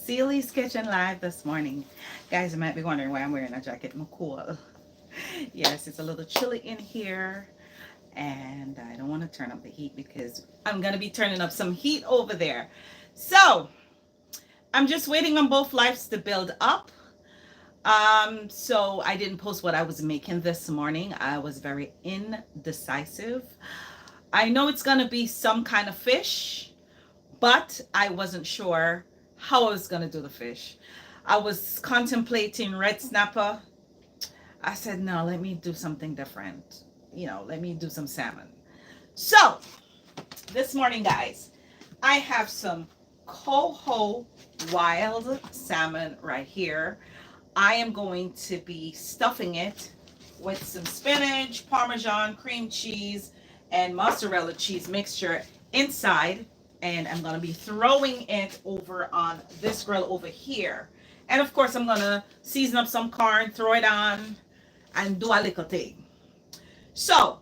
Celi's Kitchen Live this morning. Guys, you might be wondering why I'm wearing a jacket. I'm cool. Yes, it's a little chilly in here, and I don't want to turn up the heat because I'm going to be turning up some heat over there. So, I'm just waiting on both lives to build up. So I didn't post what I was making this morning. I was very indecisive. I know it's going to be some kind of fish, but I wasn't sure how I was going to do the fish. I was contemplating red snapper. I said, no, let me do something different. Let me do some salmon. So, this morning, guys, I have some Coho wild salmon right here. I am going to be stuffing it with some spinach, parmesan, cream cheese, and mozzarella cheese mixture inside. And I'm going to be throwing it over on this grill over here. And of course, I'm going to season up some corn, throw it on, and do a little thing. So,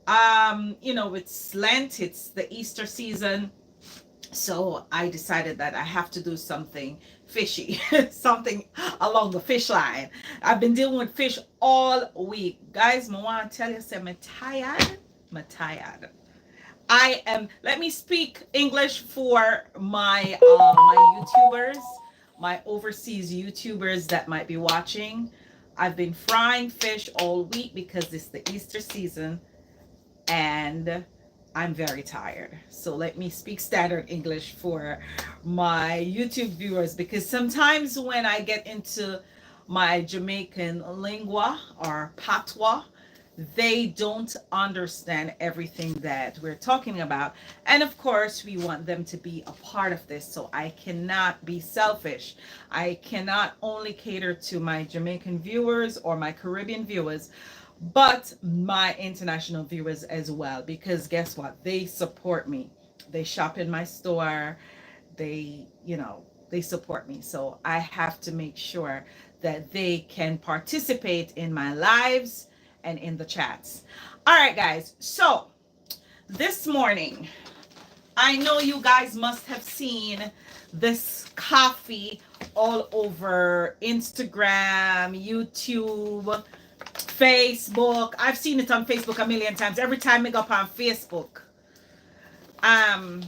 it's Lent, it's the Easter season. So I decided that I have to do something fishy, something along the fish line. I've been dealing with fish all week. Guys, I want to tell you something. I'm tired. Let me speak English for my YouTubers, my overseas YouTubers that might be watching. I've been frying fish all week because it's the Easter season and I'm very tired. So let me speak standard English for my YouTube viewers, because sometimes when I get into my Jamaican lingua or patois, they don't understand everything that we're talking about. And of course, we want them to be a part of this. So I cannot be selfish. I cannot only cater to my Jamaican viewers or my Caribbean viewers, but my international viewers as well, because guess what? They support me. They shop in my store. They support me. So I have to make sure that they can participate in my lives and in the chats. All right, guys. So this morning, I know you guys must have seen this coffee all over Instagram, YouTube, Facebook. I've seen it on Facebook a million times. Every time I go up on Facebook, I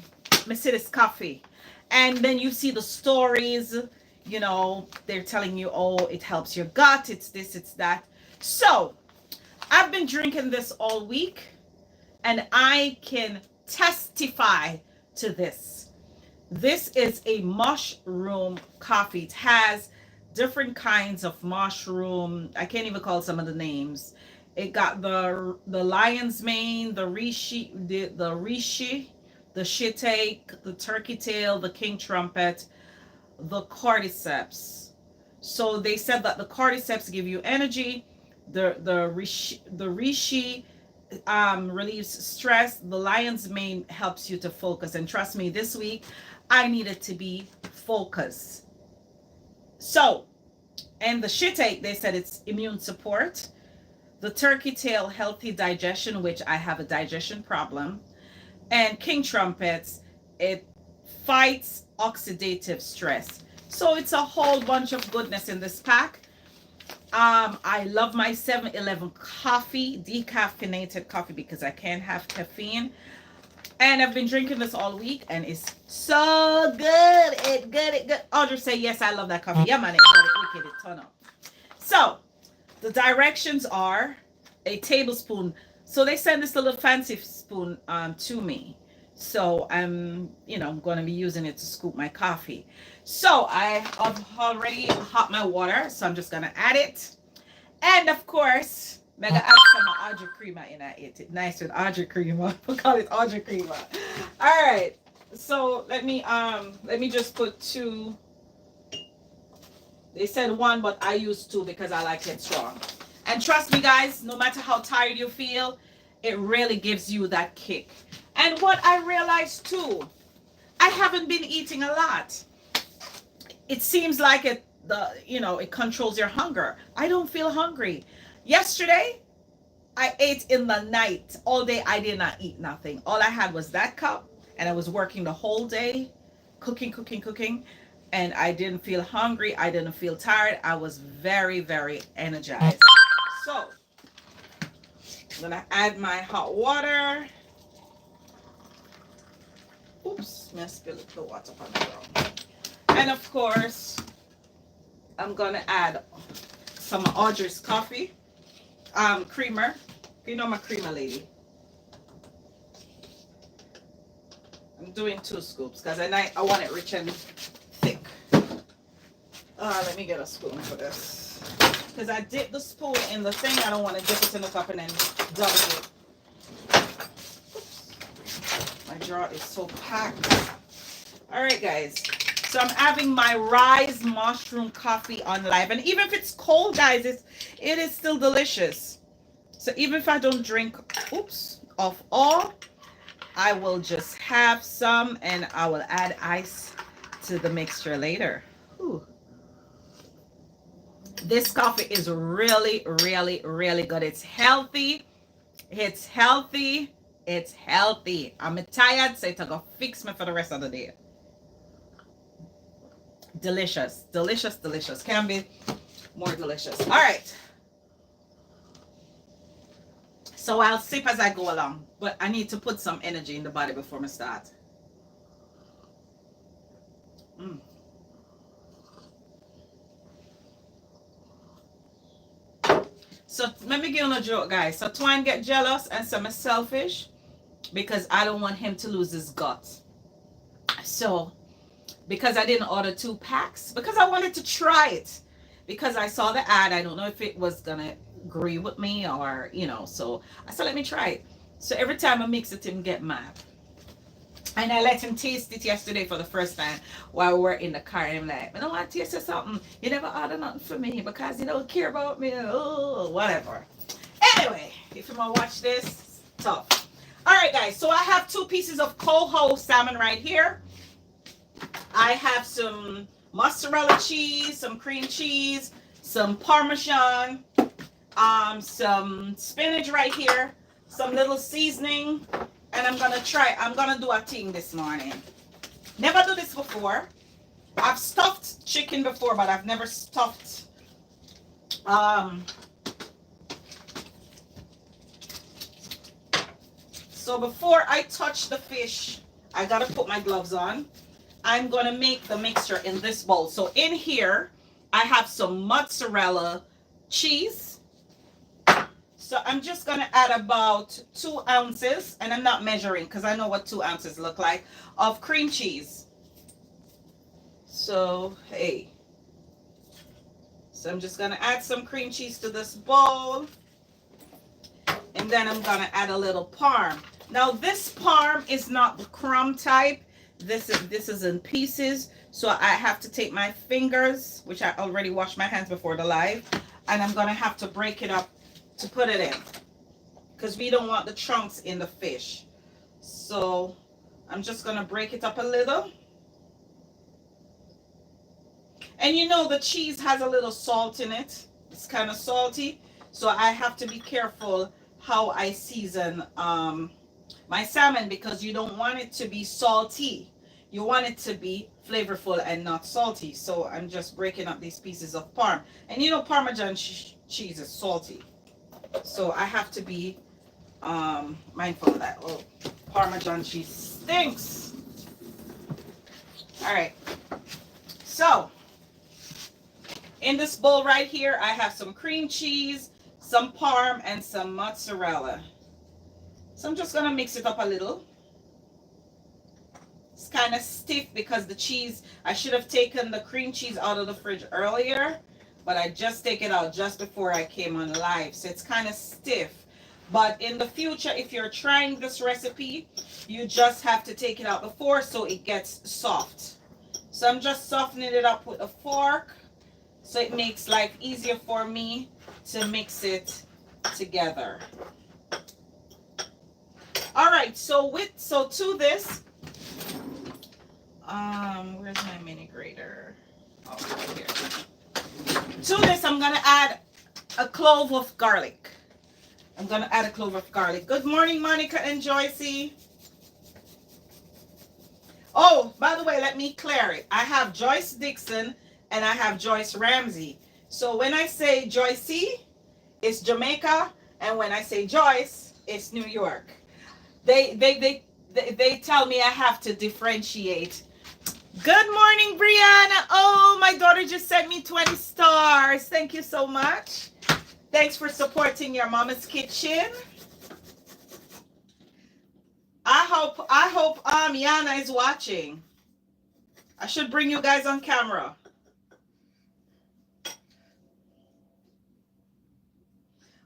see this coffee. And then you see the stories, they're telling you, oh, it helps your gut, it's this, it's that. So I've been drinking this all week, and I can testify to this. This is a mushroom coffee. It has different kinds of mushroom. I can't even call some of the names. It got the lion's mane, the reishi, the shiitake, the turkey tail, the king trumpet, the cordyceps. So they said that the cordyceps give you energy. The reishi relieves stress. The lion's mane helps you to focus. And trust me, this week I needed to be focused. So, and the shiitake, they said it's immune support. The turkey tail, healthy digestion, which I have a digestion problem. And king trumpets, it fights oxidative stress. So it's a whole bunch of goodness in this pack. I love my 7-Eleven coffee, decaffeinated coffee, because I can't have caffeine. And I've been drinking this all week, and it's so good. It good. Audrey say, yes, I love that coffee. Yeah, man, it good, it wicked, it turn up. So, the directions are a tablespoon. So they send this little fancy spoon to me. So I'm going to be using it to scoop my coffee. So I have already hot my water, so I'm just going to add it. And of course, I'm gonna add some Audrey creamer in it. Nice with Audrey creamer. We'll call it Audrey creamer. All right. So let me just put 2. They said 1, but I use 2 because I like it strong. And trust me, guys, no matter how tired you feel, it really gives you that kick. And what I realized too, I haven't been eating a lot. It seems like it controls your hunger. I don't feel hungry. Yesterday, I ate in the night. All day, I did not eat nothing. All I had was that cup, and I was working the whole day, cooking. and I didn't feel hungry. I didn't feel tired. I was very, very energized. So I'm gonna add my hot water. Oops, I spilled the water on the ground. And of course, I'm gonna add some Audrey's coffee, creamer. You know I'm a creamer lady. I'm doing 2 scoops because I want it rich and thick. Let me get a spoon for this. Because I dip the spoon in the thing. I don't want to dip it in the cup and then double it. Oops. My jar is so packed. All right, guys. So I'm having my rice mushroom coffee on live. And even if it's cold, guys, it is still delicious. So even if I don't drink, of all, I will just have some and I will add ice to the mixture later. Ooh. This coffee is really, really, really good. It's healthy. It's healthy. It's healthy. I'm tired, so it's gonna fix me for the rest of the day. Delicious, delicious, delicious. Can be more delicious. All right. So I'll sip as I go along, but I need to put some energy in the body before I start. So let me give you a joke, guys. So Twine get jealous and some is selfish because I don't want him to lose his guts. So because I didn't order 2 packs, because I wanted to try it, because I saw the ad, I don't know if it was gonna agree with me or so I said let me try it. So every time I mix it, him get mad, and I let him taste it yesterday for the first time while we were in the car, and I'm like, I don't want to taste something. You never order nothing for me because you don't care about me. Oh, whatever. Anyway, if you want to watch this, tough. All right, guys, so I have 2 pieces of Coho salmon right here. I have some mozzarella cheese, some cream cheese, some parmesan, some spinach right here, some little seasoning, and I'm gonna do a thing this morning. Never do this before. I've stuffed chicken before, but I've never stuffed so before I touch the fish, I gotta put my gloves on. I'm gonna make the mixture in this bowl. So in here, I have some mozzarella cheese. So I'm just gonna add about 2 ounces, and I'm not measuring because I know what 2 ounces look like, of cream cheese. So, hey. So I'm just gonna add some cream cheese to this bowl. And then I'm gonna add a little parm. Now this parm is not the crumb type. This is in pieces, so I have to take my fingers, which I already washed my hands before the live, and I'm gonna have to break it up to put it in, because we don't want the chunks in the fish. So I'm just gonna break it up a little. And the cheese has a little salt in it. It's kind of salty, so I have to be careful how I season my salmon, because you don't want it to be salty. You want it to be flavorful and not salty. So I'm just breaking up these pieces of parm. And Parmesan cheese is salty. So I have to be mindful of that. Oh, Parmesan cheese stinks. All right. So in this bowl right here, I have some cream cheese, some parm, and some mozzarella. So I'm just going to mix it up a little. It's kind of stiff because the cheese, I should have taken the cream cheese out of the fridge earlier, but I just take it out just before I came on live. So it's kind of stiff. But in the future, if you're trying this recipe, you just have to take it out before so it gets soft. So I'm just softening it up with a fork so it makes life easier for me to mix it together. All right, so to this, where's my mini grater? Oh, right here. To this, I'm gonna add a clove of garlic. Good morning, Monica and Joycey. Oh, by the way, let me clear it. I have Joyce Dixon and I have Joyce Ramsey. So when I say Joycey, it's Jamaica, and when I say Joyce, it's New York. They tell me I have to differentiate. Good morning, Brianna. Oh, my daughter just sent me 20 stars. Thank you so much. Thanks for supporting your mama's kitchen. I hope Yana is watching. I should bring you guys on camera.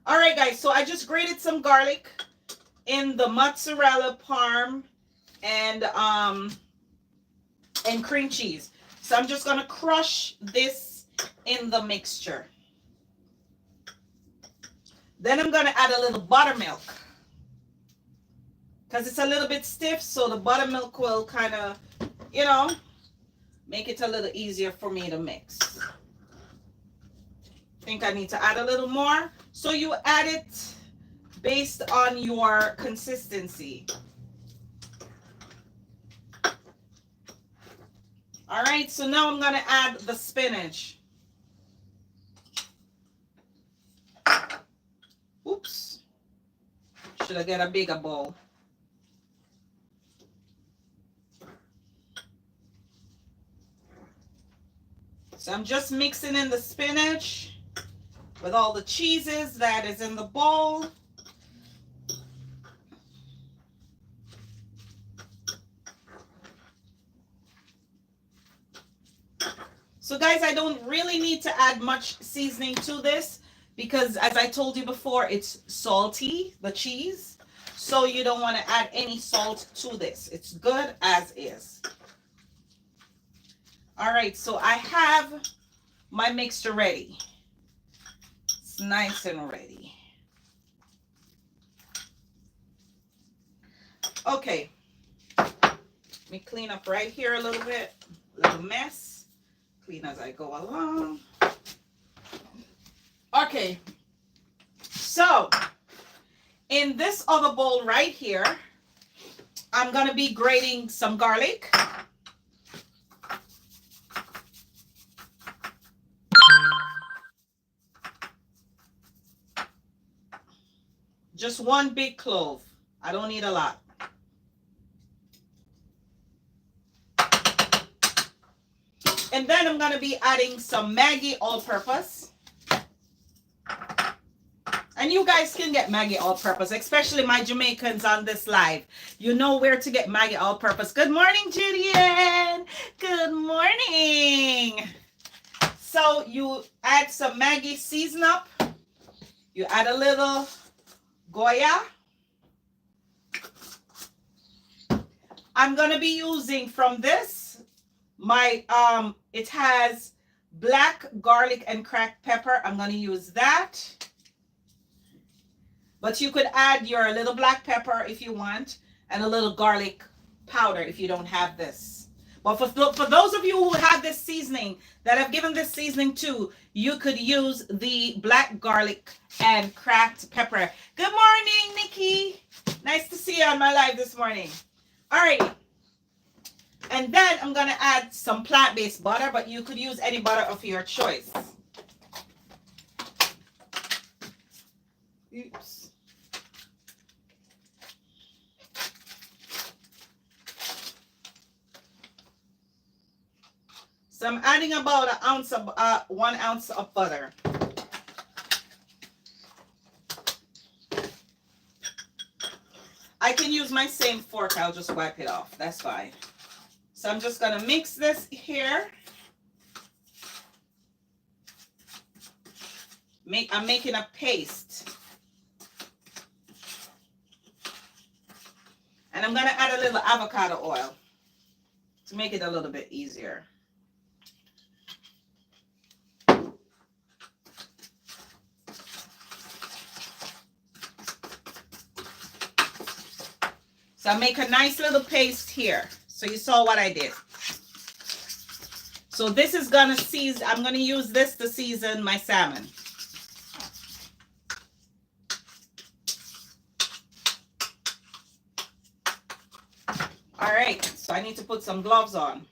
All right, guys. So I just grated some garlic in the mozzarella, parm, and cream cheese. So I'm just gonna crush this in the mixture. Then I'm gonna add a little buttermilk because it's a little bit stiff, so the buttermilk will kind of, you know, make it a little easier for me to mix. Think I need to add a little more. So you add it based on your consistency. All right, so now I'm gonna add the spinach. Oops. Should I get a bigger bowl? So I'm just mixing in the spinach with all the cheeses that is in the bowl. So guys, I don't really need to add much seasoning to this because as I told you before, it's salty, the cheese. So you don't want to add any salt to this. It's good as is. All right, so I have my mixture ready. It's nice and ready. Okay, let me clean up right here a little bit. Little mess. Clean as I go along. Okay, so in this other bowl right here, I'm gonna be grating some garlic. Just one big clove. I don't need a lot. And then I'm going to be adding some Maggi all-purpose. And you guys can get Maggi all-purpose, especially my Jamaicans on this live. You know where to get Maggi all-purpose. Good morning, Julian. Good morning. So you add some Maggi season up. You add a little Goya. I'm going to be using from this, my, it has black garlic and cracked pepper. I'm going to use that. But you could add your little black pepper if you want, and a little garlic powder if you don't have this. But for those of you who have this seasoning, that I've given this seasoning to, you could use the black garlic and cracked pepper. Good morning, Nikki. Nice to see you on my live this morning. All right. And then I'm going to add some plant-based butter, but you could use any butter of your choice. Oops. So I'm adding about 1 ounce of butter. I can use my same fork. I'll just wipe it off. That's fine. So I'm just going to mix this here. I'm making a paste. And I'm going to add a little avocado oil to make it a little bit easier. So I make a nice little paste here. So you saw what I did. So this is gonna season, I'm gonna use this to season my salmon. All right, so I need to put some gloves on.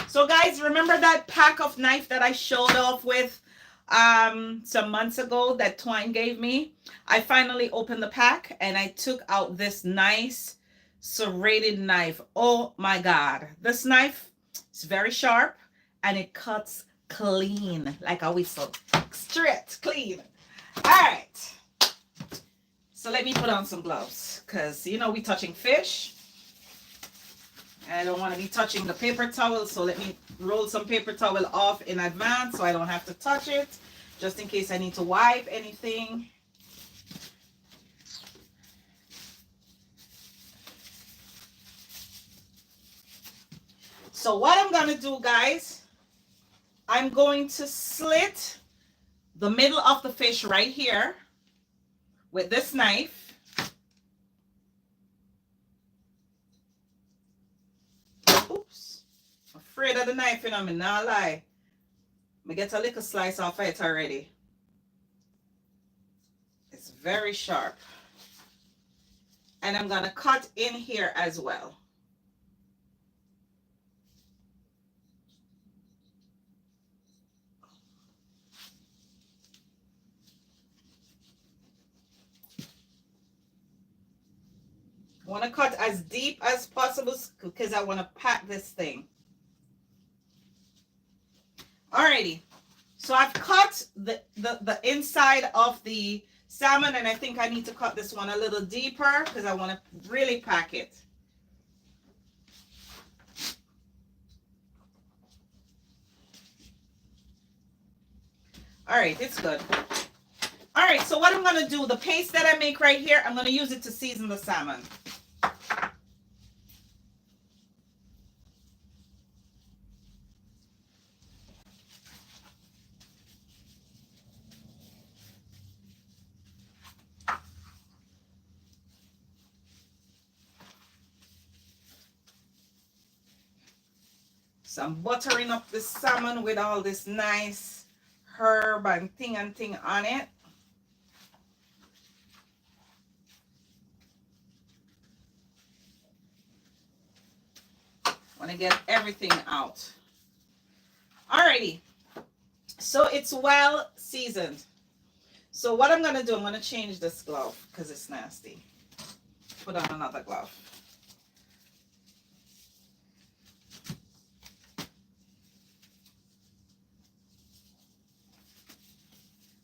So guys, remember that pack of knife that I showed off with some months ago that Twine gave me? I finally opened the pack and I took out this nice serrated knife. Oh my God. This knife is very sharp and it cuts clean like a whistle. Straight, clean. All right. So let me put on some gloves because, you know, we're touching fish. I don't want to be touching the paper towel, so let me roll some paper towel off in advance so I don't have to touch it, just in case I need to wipe anything. So what I'm going to do, guys, I'm going to slit the middle of the fish right here with this knife. Oops. Afraid of the knife, you know, me not lie. Me get a little slice off it already. It's very sharp. And I'm gonna cut in here as well. I want to cut as deep as possible because I want to pack this thing. Alrighty, so I've cut the inside of the salmon, and I think I need to cut this one a little deeper because I want to really pack it. All right, it's good. All right, so what I'm going to do, the paste that I make right here, I'm going to use it to season the salmon. So I'm buttering up the salmon with all this nice herb and thing on it. Want to get everything out. Alrighty, so it's well seasoned. So what I'm going to do, I'm going to change this glove because it's nasty. Put on another glove.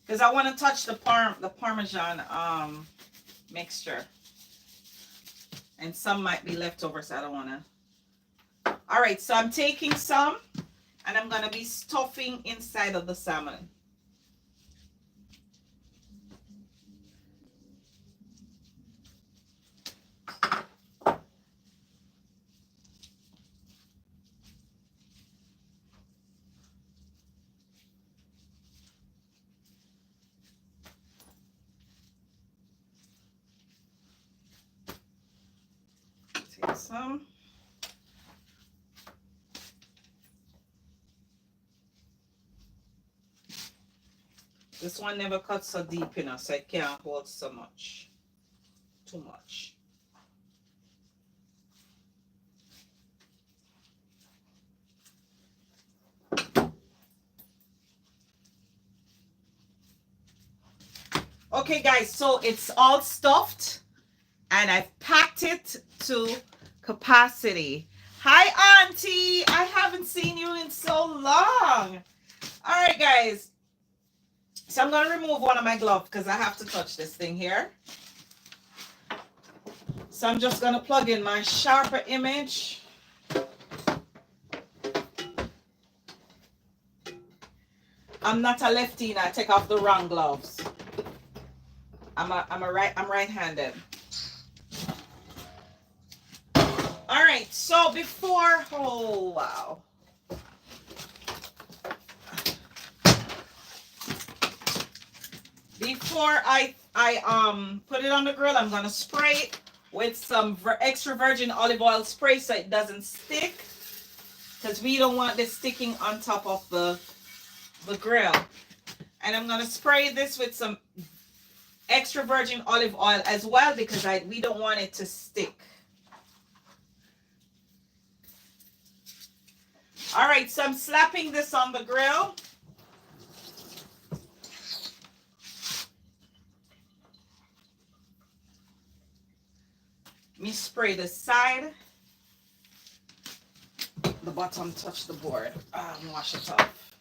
Because I want to touch the parmesan mixture. And some might be left over, so I don't want to. All right, so I'm taking some and I'm going to be stuffing inside of the salmon. Take some. This one never cuts so deep enough, so I can't hold so much. Too much. Okay, guys, so it's all stuffed and I've packed it to capacity. Hi, Auntie. I haven't seen you in so long. All right, guys. So I'm going to remove one of my gloves because I have to touch this thing here. So I'm just going to plug in my sharper image. I'm not a lefty, I take off the wrong gloves. I'm right-handed. All right, so before, oh wow. Before I put it on the grill, I'm gonna spray it with some extra virgin olive oil spray so it doesn't stick, because we don't want this sticking on top of the grill. And I'm gonna spray this with some extra virgin olive oil as well because we don't want it to stick. All right, so I'm slapping this on the grill. Let me spray this side. The bottom touched the board. Wash it off.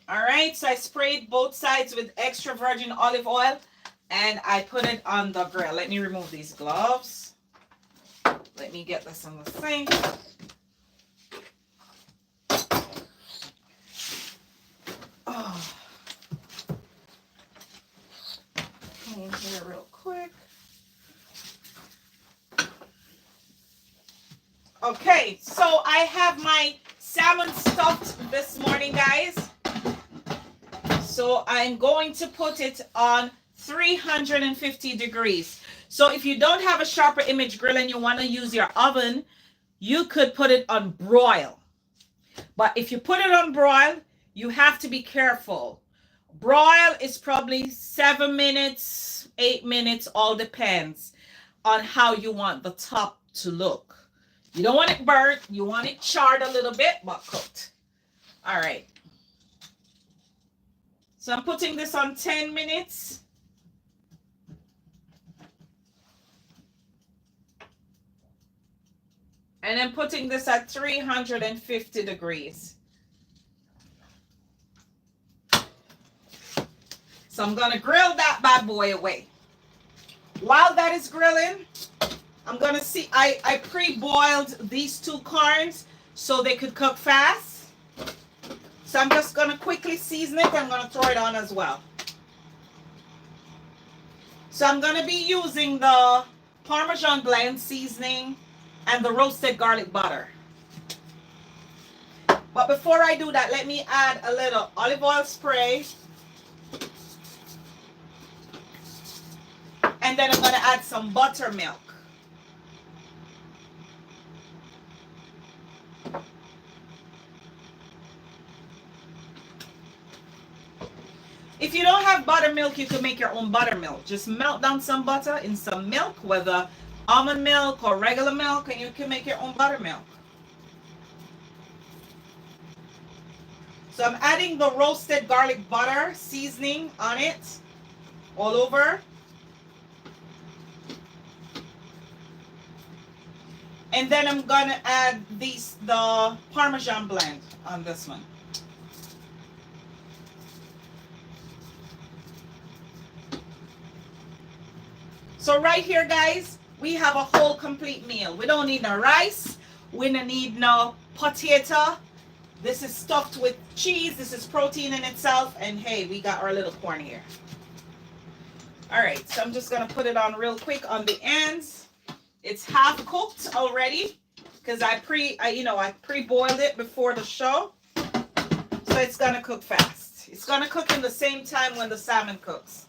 All right, so I sprayed both sides with extra virgin olive oil and I put it on the grill. Let me remove these gloves. Let me get this in the sink. Oh. Clean here real quick. Okay, so I have my salmon stuffed this morning, guys. So I'm going to put it on 350 degrees. So if you don't have a sharper image grill and you want to use your oven, you could put it on broil. But if you put it on broil, you have to be careful. Broil is probably 7 minutes, 8 minutes, all depends on how you want the top to look. You don't want it burnt. You want it charred a little bit, but cooked. All right. So I'm putting this on 10 minutes. And then putting this at 350 degrees. So I'm going to grill that bad boy away. While that is grilling, I'm going to see, I pre-boiled these two corns so they could cook fast. So I'm just going to quickly season it. I'm going to throw it on as well. So I'm going to be using the Parmesan blend seasoning and the roasted garlic butter. But before I do that, let me add a little olive oil spray. And then I'm going to add some buttermilk. If you don't have buttermilk, you can make your own buttermilk. Just melt down some butter in some milk, whether almond milk or regular milk, and you can make your own buttermilk. So I'm adding the roasted garlic butter seasoning on it all over. And then I'm going to add the Parmesan blend on this one. So right here, guys, we have a whole complete meal. We don't need no rice. We don't need no potato. This is stuffed with cheese. This is protein in itself. And hey, we got our little corn here. All right, so I'm just going to put it on real quick on the ends. It's half cooked already because I pre-boiled it before the show. So it's going to cook fast. It's going to cook in the same time when the salmon cooks.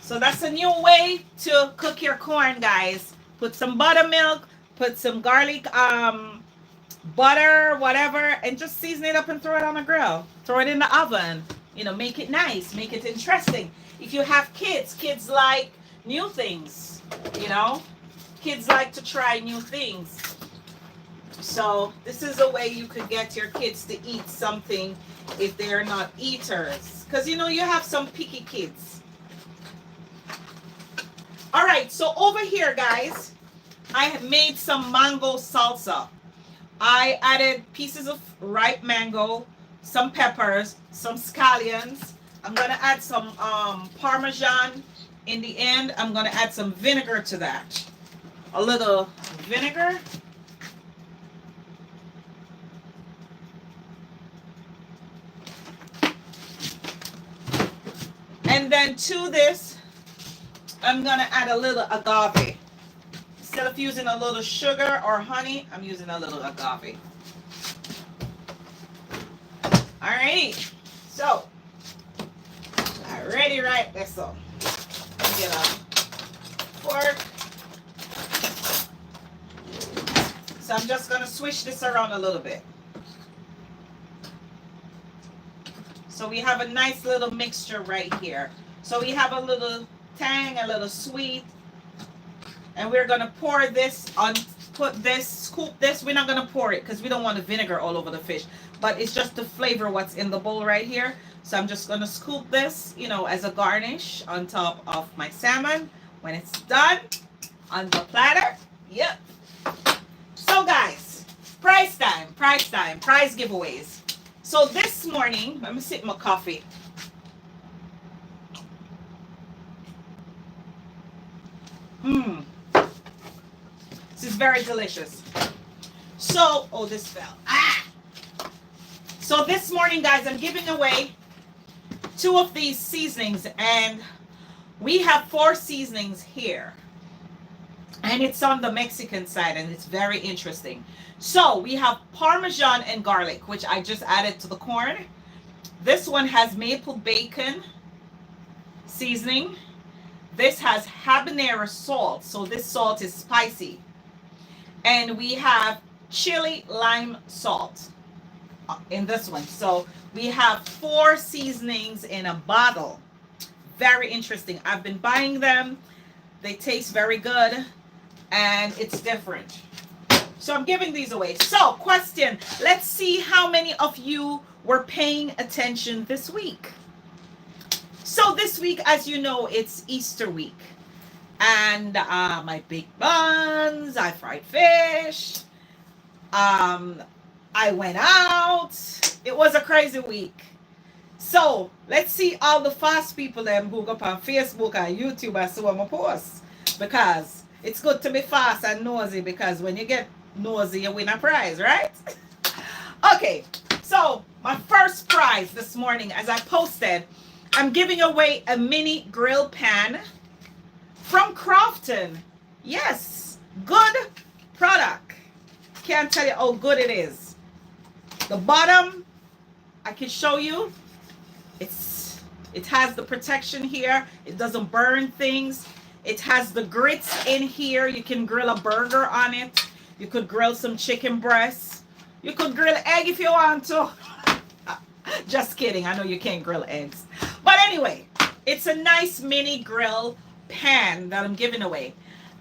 So that's a new way to cook your corn, guys. Put some buttermilk, put some garlic, butter, whatever, and just season it up and throw it on the grill. Throw it in the oven. You know, make it nice, make it interesting. If you have kids, kids like new things, you know. Kids like to try new things. So this is a way you could get your kids to eat something if they're not eaters. Because, you know, you have some picky kids. All right, so over here, guys, I have made some mango salsa. I added pieces of ripe mango, some peppers, some scallions. I'm going to add some Parmesan in the end. I'm going to add some vinegar to that. A little vinegar. And then to this, I'm going to add a little agave. Instead of using a little sugar or honey, I'm using a little agave. All right. So, I ready right this up. Get a fork. So I'm just going to swish this around a little bit. So we have a nice little mixture right here. So we have a little tang, a little sweet, And we're gonna pour this on, put this, scoop this. We're not gonna pour it because we don't want the vinegar all over the fish, but it's just to flavor what's in the bowl right here. So I'm just gonna scoop this, you know, as a garnish on top of my salmon when it's done on the platter. Yep. So guys, prize time, prize giveaways. So this morning, let me sip my coffee. This is very delicious. So, oh, this fell. So this morning, guys, I'm giving away 2 of these seasonings, and we have 4 seasonings here. And it's on the Mexican side, and it's very interesting. So we have Parmesan and garlic, which I just added to the corn. This one has maple bacon seasoning. This has habanero salt, so this salt is spicy. And we have chili lime salt in this one. So we have 4 seasonings in a bottle. Very interesting. I've been buying them. They taste very good, and it's different. So I'm giving these away. So question, let's see how many of you were paying attention this week. So this week, as you know, it's Easter week. And I baked buns, I fried fish, I went out. It was a crazy week. So let's see all the fast people them who go up on Facebook and YouTube and so on my posts. Because it's good to be fast and nosy, because when you get nosy, you win a prize, right? Okay, so my first prize this morning, as I posted, I'm giving away a mini grill pan from Crofton. Yes, good product. Can't tell you how good it is. The bottom, I can show you. It has the protection here. It doesn't burn things. It has the grits in here. You can grill a burger on it. You could grill some chicken breasts. You could grill egg if you want to. Just kidding. I know you can't grill eggs. But anyway, it's a nice mini grill pan that I'm giving away.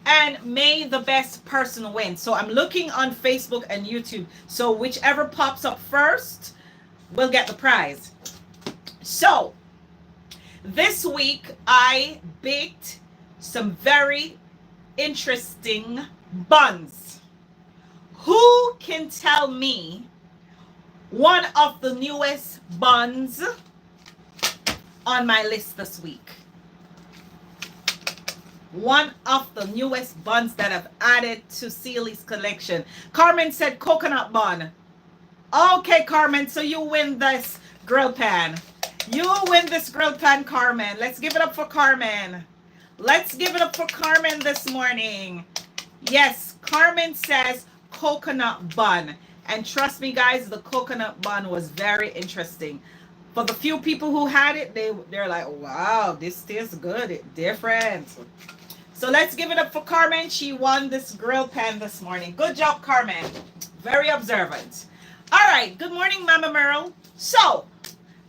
And may the best person win. So I'm looking on Facebook and YouTube. So whichever pops up first will get the prize. So this week I baked some very interesting buns. Who can tell me one of the newest buns on my list this week? One of the newest buns that I've added to Sealy's collection. Carmen said coconut bun. Okay, Carmen, so you win this grill pan. You win this grill pan, Carmen. Let's give it up for Carmen. Let's give it up for Carmen this morning. Yes, Carmen says coconut bun. And trust me, guys, the coconut bun was very interesting. For the few people who had it, they're like, wow, this tastes good. It's different. So let's give it up for Carmen. She won this grill pan this morning. Good job, Carmen. Very observant. All right. Good morning, Mama Merle. So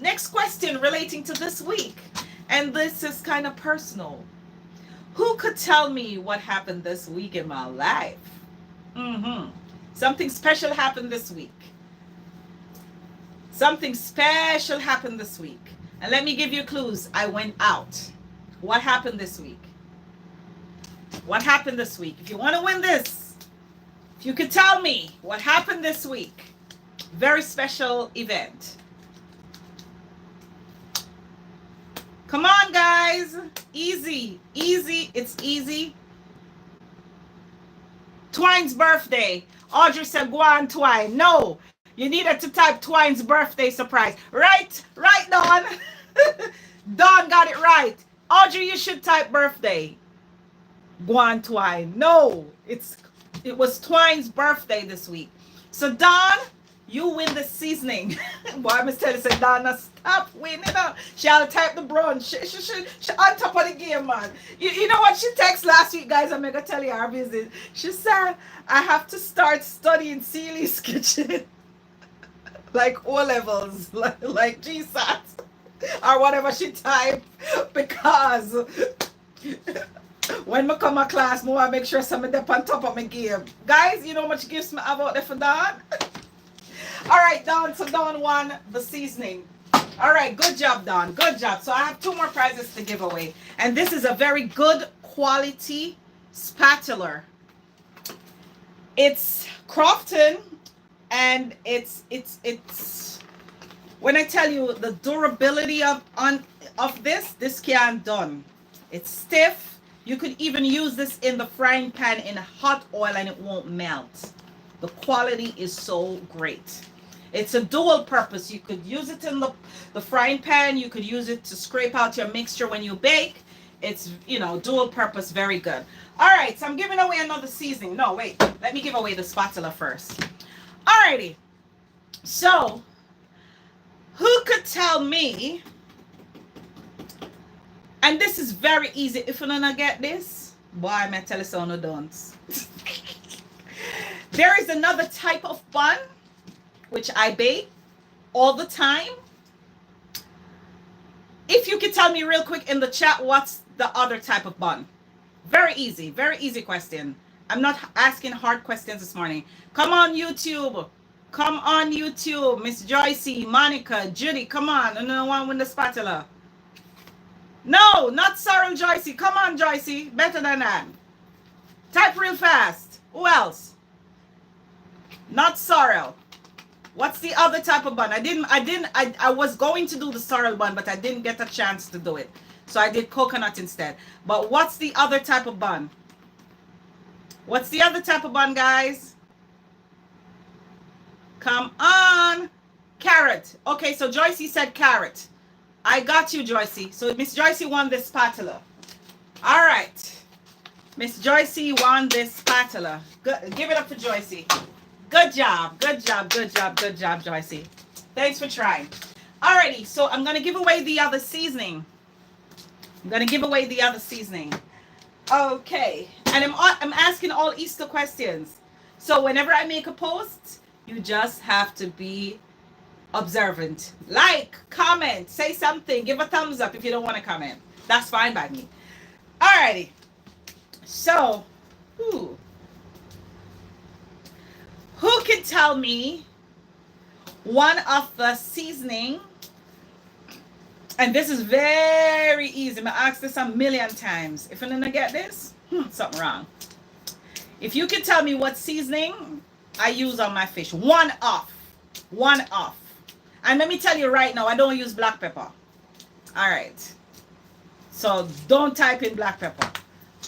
next question relating to this week. And this is kind of personal. Who could tell me what happened this week in my life? Something special happened this week. Something special happened this week. And let me give you clues. I went out. What happened this week? What happened this week? If you want to win this, if you could tell me what happened this week. Very special event. Come on, guys. Easy. Easy. It's easy. Twine's birthday. Audrey said, go on, Twine. No. You needed to type Twine's birthday surprise. Right, Dawn. Dawn got it right. Audrey, you should type birthday. Guan Twine. No, it was Twine's birthday this week. So Dawn, you win the seasoning. Boy, I'm telling you, say Donna, stop winning up. She'll type the brunch. She on top of the game, man. You know what she texted last week, guys? I'm gonna tell you our business. She said, I have to start studying Sealy's kitchen. Like O levels, like GSAT, or whatever she typed, because When I come to class, I want to make sure somebody up on top of my game. Guys, you know how much gifts me have out there for Dawn? All right, Dawn. So Dawn won the seasoning. All right, good job, Dawn. Good job. So I have 2 more prizes to give away. And this is a very good quality spatula. It's Crofton, and it's when I tell you the durability of this can done. It's stiff. You could even use this in the frying pan in hot oil and it won't melt. The quality is so great. It's a dual purpose. You could use it in the frying pan. You could use it to scrape out your mixture when you bake. It's, you know, dual purpose, very good. All right, so I'm giving away another seasoning. No, wait, let me give away the spatula first. All righty, so who could tell me, and this is very easy, if you don't get this, boy, I may tell you so no don't. There is another type of bun, which I bake all the time. If you could tell me real quick in the chat, what's the other type of bun? Very easy question. I'm not asking hard questions this morning. Come on, YouTube. Come on, YouTube. Miss Joycey, Monica, Judy, come on. Another one with the spatula. No, not sorrel, Joycey. Come on, Joycey. Better than that. Type real fast. Who else? Not sorrel. What's the other type of bun? I was going to do the sorrel bun, but I didn't get a chance to do it. So I did coconut instead. But what's the other type of bun? What's the other type of bun, guys? Come on. Carrot. Okay, so Joycey said carrot. I got you, Joycey. So Miss Joycey won this spatula. All right. Miss Joycey won this spatula. Good. Give it up for Joycey. Good job. Good job. Good job. Good job, Joycey. Thanks for trying. Alrighty, so I'm going to give away the other seasoning. Okay. And I'm asking all Easter questions. So whenever I make a post, you just have to be observant. Like, comment, say something, give a thumbs up if you don't want to comment. That's fine by me. Alrighty. So, who can tell me one of the seasoning? And this is very easy. I'm going to ask this a million times. If you're going to get this, something wrong. If you can tell me what seasoning I use on my fish. One off. And let me tell you right now, I don't use black pepper. All right. So don't type in black pepper.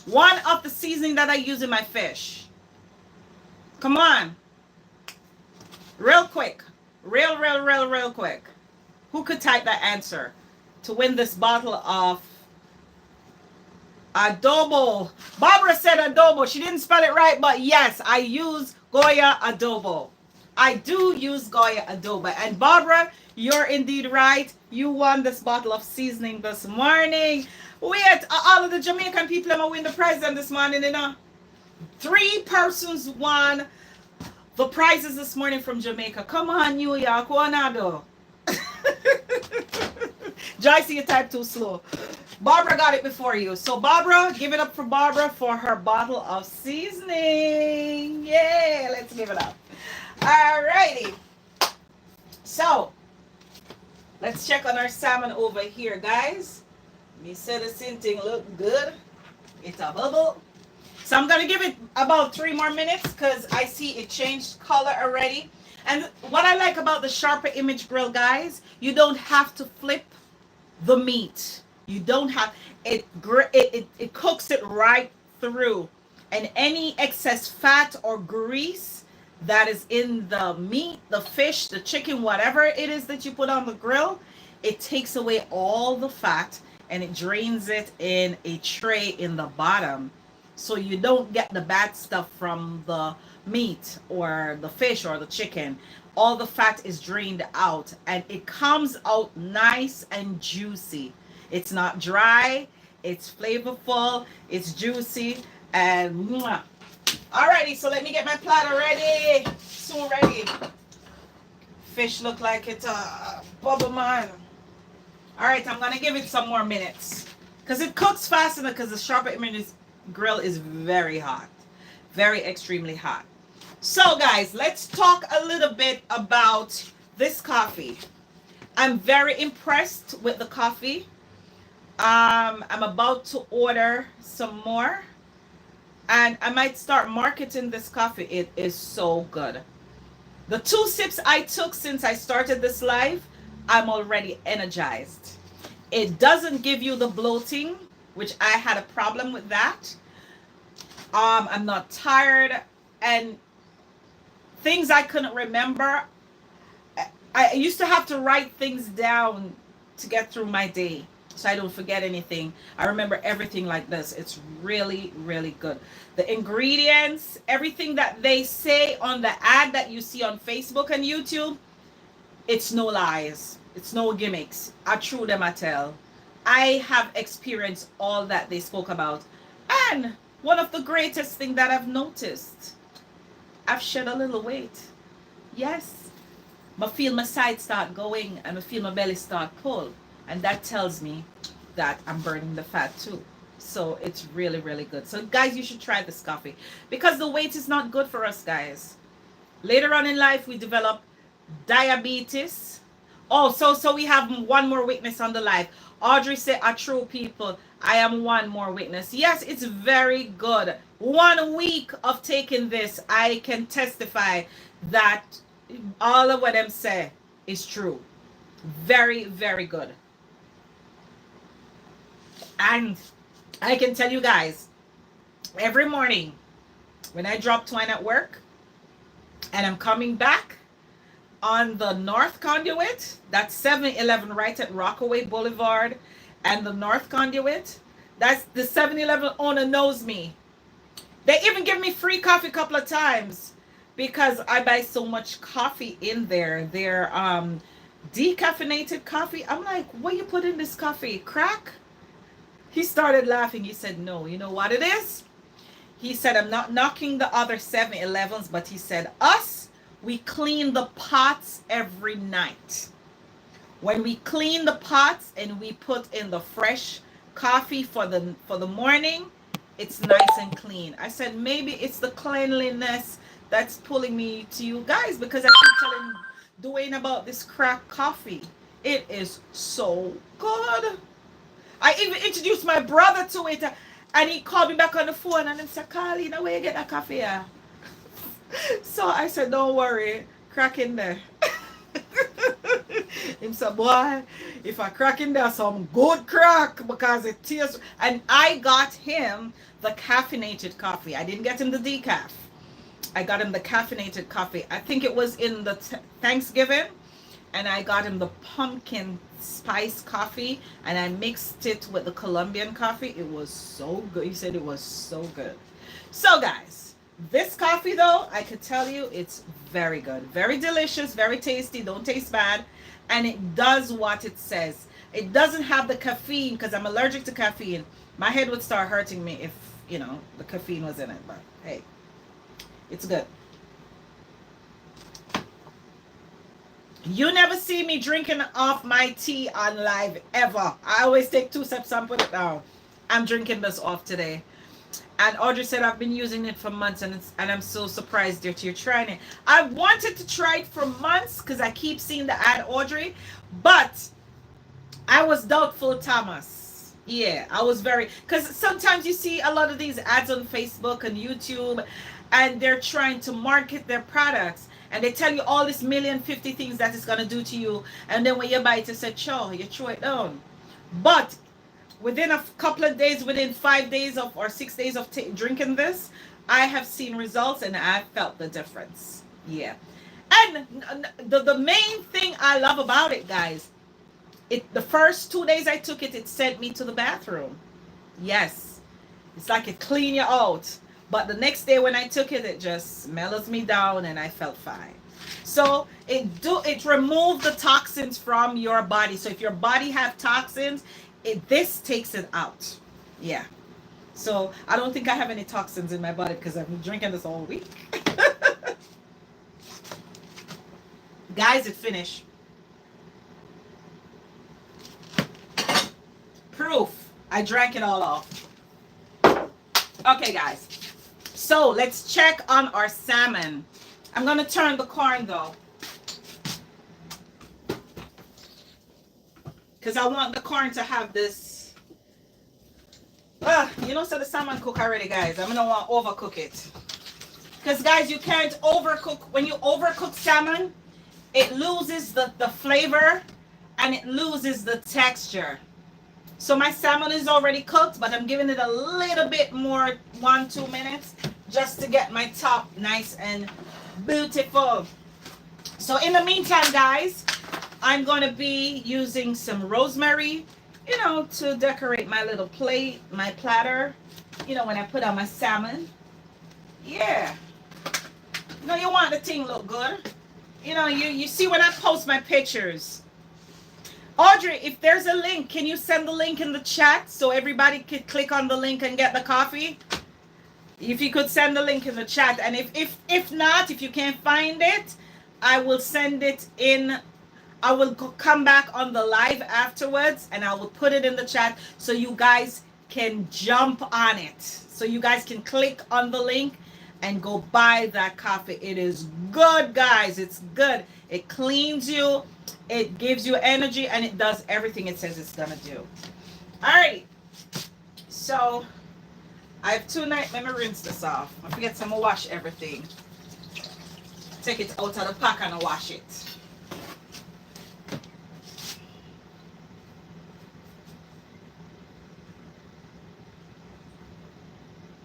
One of the seasoning that I use in my fish. Come on. Real quick. Real quick. Who could type that answer to win this bottle of adobo? Barbara said adobo. She didn't spell it right, but yes, I use Goya adobo. I do use Goya adobo. And Barbara, you're indeed right. You won this bottle of seasoning this morning. Wait, all of the Jamaican people are win the prize this morning, you know. 3 persons won the prizes this morning from Jamaica. Come on, New York, Wanado. Joyce, you type too slow. Barbara got it before you. So Barbara, give it up for Barbara for her bottle of seasoning. Yeah, let's give it up. Alrighty. So let's check on our salmon over here, guys. Me said the same thing look good. It's a bubble. So I'm gonna give it about 3 more minutes because I see it changed color already. And what I like about the Sharper Image Grill, guys, you don't have to flip the meat. You don't have it cooks it right through. And any excess fat or grease that is in the meat, the fish, the chicken, whatever it is that you put on the grill, it takes away all the fat and it drains it in a tray in the bottom. So you don't get the bad stuff from the meat or the fish or the chicken. All the fat is drained out and it comes out nice and juicy. It's not dry, it's flavorful, it's juicy, and mwah. Alrighty, so let me get my platter ready. Soon ready. Fish look like it's a bubble man. Alright, I'm gonna give it some more minutes. Because it cooks faster because the Sharper Image grill is very hot, very extremely hot. So guys, let's talk a little bit about this coffee. I'm very impressed with the coffee. I'm about to order some more, and I might start marketing this coffee. It is so good. The 2 sips I took since I started this live, I'm already energized. It doesn't give you the bloating, which I had a problem with that. I'm not tired, and things I couldn't remember. I used to have to write things down to get through my day so I don't forget anything. I remember everything like this. It's really, really good. The ingredients, everything that they say on the ad that you see on Facebook and YouTube, it's no lies. It's no gimmicks. I true them I tell. I have experienced all that they spoke about. And one of the greatest thing that I've noticed, I've shed a little weight. Yes. I feel my side start going and I feel my belly start pull. And that tells me that I'm burning the fat too. So it's really, really good. So guys, you should try this coffee because the weight is not good for us, guys. Later on in life, we develop diabetes. Oh, so we have one more witness on the live. Audrey said, "A true people, I am one more witness." Yes, it's very good. 1 week of taking this, I can testify that all of what them say is true. Very, very good. And I can tell you guys, every morning when I drop Twine at work and I'm coming back on the North Conduit, that's 7-Eleven right at Rockaway Boulevard and the North Conduit, that's the 7-Eleven owner knows me. They even give me free coffee a couple of times because I buy so much coffee in there. Their decaffeinated coffee. I'm like, what you put in this coffee? Crack? He started laughing. He said, no, you know what it is? He said, I'm not knocking the other 7-Elevens, but he said, us, we clean the pots every night. When we clean the pots and we put in the fresh coffee for the morning, it's nice and clean. I said, maybe it's the cleanliness that's pulling me to you guys because I keep telling Dwayne about this crack coffee. It is so good. I even introduced my brother to it, and he called me back on the phone and he said, Carlina, where you get that coffee at? So I said, don't worry, crack in there. Him said, boy, if I crack in there, some good crack because it tastes. And I got him the caffeinated coffee. I didn't get him the decaf. I got him the caffeinated coffee. I think it was in the Thanksgiving. And I got him the pumpkin spice coffee and I mixed it with the Colombian coffee. It was so good. He said it was so good. So guys, this coffee though, I could tell you it's very good. Very delicious, very tasty, don't taste bad. And it does what it says. It doesn't have the caffeine because I'm allergic to caffeine. My head would start hurting me if, you know, the caffeine was in it. But hey, it's good. You never see me drinking off my tea on live ever. I always take 2 sips and put it down. I'm drinking this off today. And Audrey said I've been using it for months and I'm so surprised that you're trying it. I wanted to try it for months because I keep seeing the ad, Audrey, but I was doubtful, Thomas. Yeah, I was very, because sometimes you see a lot of these ads on Facebook and YouTube and they're trying to market their products. And they tell you all this 1,050,000 things that it's going to do to you. And then when you buy it, you say, sure, you throw it down. But within a couple of days, within 5 days of or 6 days of drinking this, I have seen results and I felt the difference. Yeah. And the main thing I love about it, guys, the first 2 days I took it, it sent me to the bathroom. Yes. It's like it clean you out. But the next day when I took it, it just mellows me down and I felt fine. So it removes the toxins from your body. So if your body have toxins, this takes it out. Yeah. So I don't think I have any toxins in my body because I've been drinking this all week. Guys, it finished. Proof. I drank it all off. Okay, guys. So let's check on our salmon. I'm going to turn the corn though, because I want the corn to have this. You know, so the salmon cook already, guys. I'm going to want to overcook it. Because, guys, you can't overcook. When you overcook salmon, it loses the flavor and it loses the texture. So my salmon is already cooked, but I'm giving it a little bit more, 1-2 minutes, just to get my top nice and beautiful. So in the meantime, guys, I'm going to be using some rosemary, you know, to decorate my little plate, my platter, you know, when I put on my salmon. Yeah. You know, you want the thing look good. You know, you see when I post my pictures. Audrey, if there's a link, can you send the link in the chat so everybody could click on the link and get the coffee? If you could send the link in the chat. And if not, if you can't find it, I will send it in. I will come back on the live afterwards and I will put it in the chat so you guys can jump on it. So you guys can click on the link and go buy that coffee. It is good, guys. It's good. It cleans you. It gives you energy and it does everything it says it's gonna do. All right. So I have 2 nights. Let me rinse this off. I forget to wash everything. Take it out of the pack and wash it.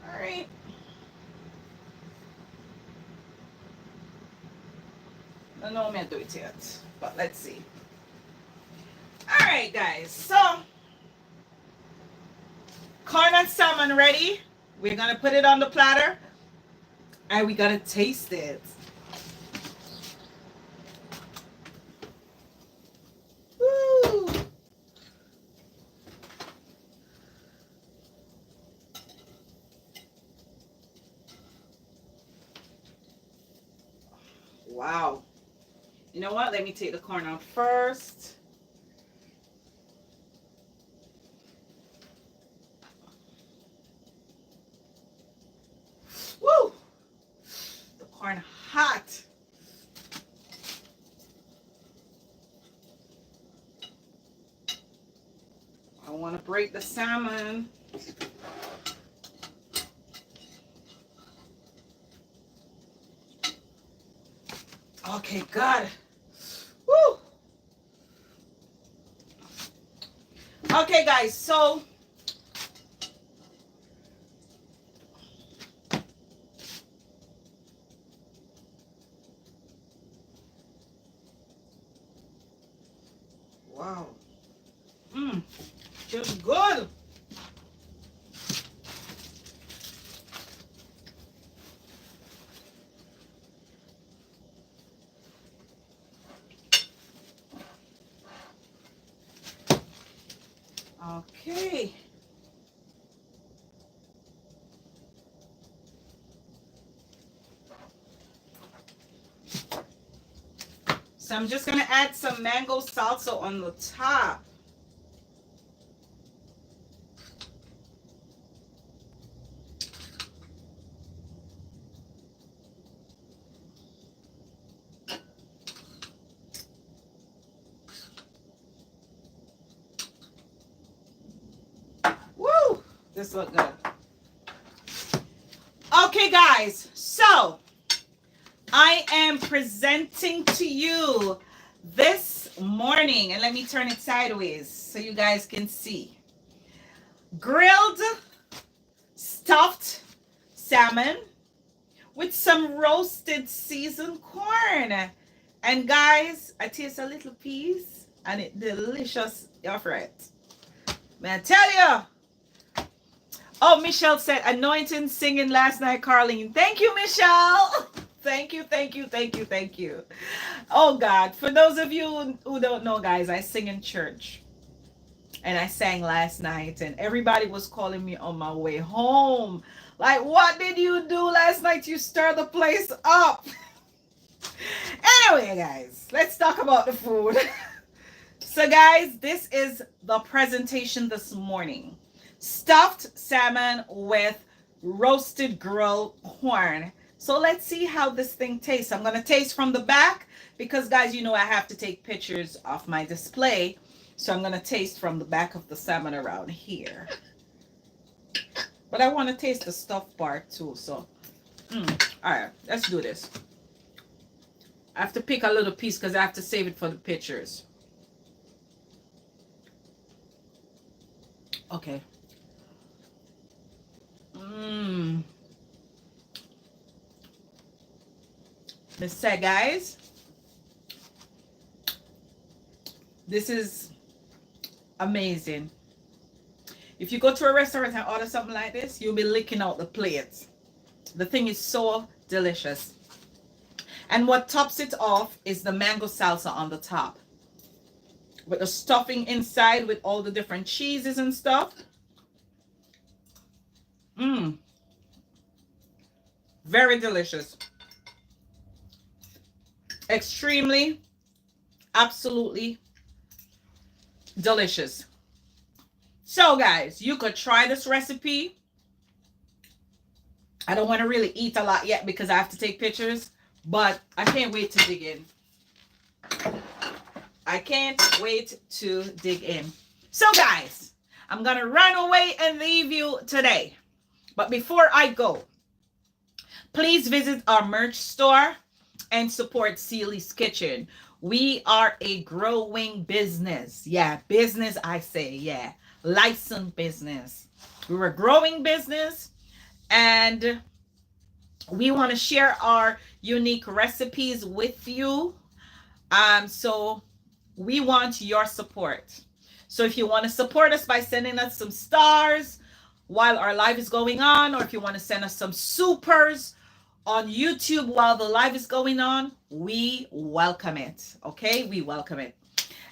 All right. I don't know I'm gonna do it yet, but let's see. All right, guys. So corn and salmon ready. We're gonna put it on the platter and we gotta taste it. Woo! Wow. You know what? Let me take the corn out first. Woo! The corn hot. I want to break the salmon. Okay, good. Woo! Okay, guys, so wow. Just good. Okay. So I'm just going to add some mango salsa on the top. Woo! This looks good. Okay, guys. So I am presenting to you this morning, and let me turn it sideways so you guys can see. Grilled stuffed salmon with some roasted seasoned corn. And guys, I taste a little piece and it's delicious. You're right. Man, I tell you. Oh, Michelle said anointing singing last night, Carlene. Thank you, Michelle. Thank you, thank you, thank you, thank you. Oh, God. For those of you who don't know, guys, I sing in church. And I sang last night. And everybody was calling me on my way home. Like, what did you do last night? You stir the place up. Anyway, guys, let's talk about the food. So, guys, this is the presentation this morning. Stuffed salmon with roasted grilled corn. So let's see how this thing tastes. I'm going to taste from the back because, guys, you know I have to take pictures of my display. So I'm going to taste from the back of the salmon around here. But I want to taste the stuffed part too. So, all right, let's do this. I have to pick a little piece because I have to save it for the pictures. Okay. Let's say, guys, this is amazing. If you go to a restaurant and order something like this, you'll be licking out the plates. The thing is so delicious. And what tops it off is the mango salsa on the top, with the stuffing inside with all the different cheeses and stuff. Very delicious. Extremely, absolutely delicious. So, guys, you could try this recipe. I don't want to really eat a lot yet because I have to take pictures, but I can't wait to dig in. I can't wait to dig in. So, guys, I'm going to run away and leave you today. But before I go, please visit our merch store and support Seely's Kitchen. We are a growing business. Yeah, business, I say, yeah. Licensed business. We're a growing business, and we want to share our unique recipes with you. So we want your support. So if you want to support us by sending us some stars while our live is going on, or if you want to send us some supers on YouTube while the live is going on, we welcome it. Okay, we welcome it.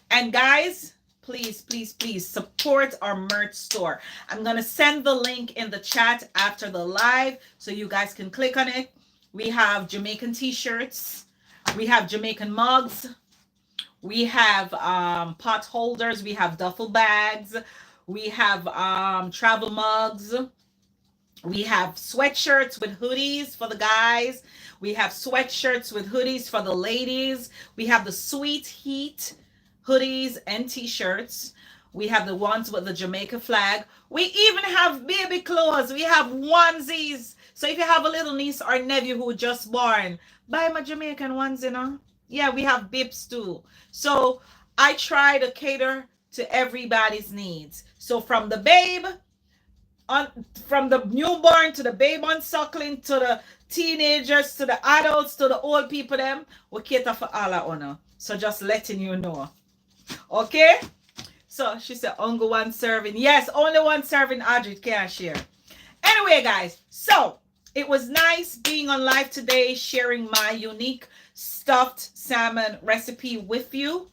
And guys, please, please, please support our merch store. I'm gonna send the link in the chat after the live so you guys can click on it. We have Jamaican t-shirts, we have Jamaican mugs, we have pot holders, we have duffel bags, we have travel mugs. We have sweatshirts with hoodies for the guys. We have sweatshirts with hoodies for the ladies. We have the Sweet Heat hoodies and t-shirts. We have the ones with the Jamaica flag. We even have baby clothes. We have onesies. So if you have a little niece or nephew who just born, buy my Jamaican ones, you know. Yeah, we have bibs too. So I try to cater to everybody's needs. So from the babe, from the newborn to the babe on suckling to the teenagers to the adults to the old people, them we cater for all our honor. So just letting you know. Okay, so she said only one serving. Yes, only one serving. Audrey can't share. Anyway, guys, so it was nice being on live today, sharing my unique stuffed salmon recipe with you.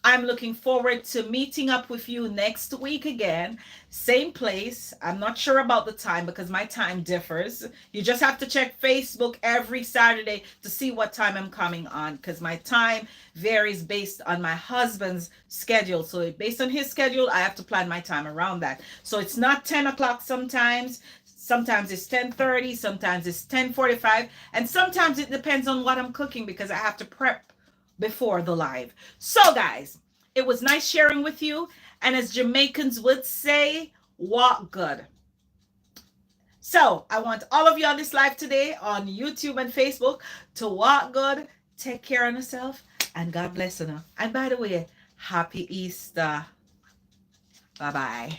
I'm looking forward to meeting up with you next week again. Same place. I'm not sure about the time because my time differs. You just have to check Facebook every Saturday to see what time I'm coming on because my time varies based on my husband's schedule. So based on his schedule, I have to plan my time around that. So it's not 10 o'clock sometimes. Sometimes it's 10:30. Sometimes it's 10:45. And sometimes it depends on what I'm cooking because I have to prep before the live. So guys, it was nice sharing with you, and as Jamaicans would say, walk good. So I want all of you on this live today on YouTube and Facebook to walk good, take care of yourself, and God bless you. And by the way, happy Easter. Bye-bye.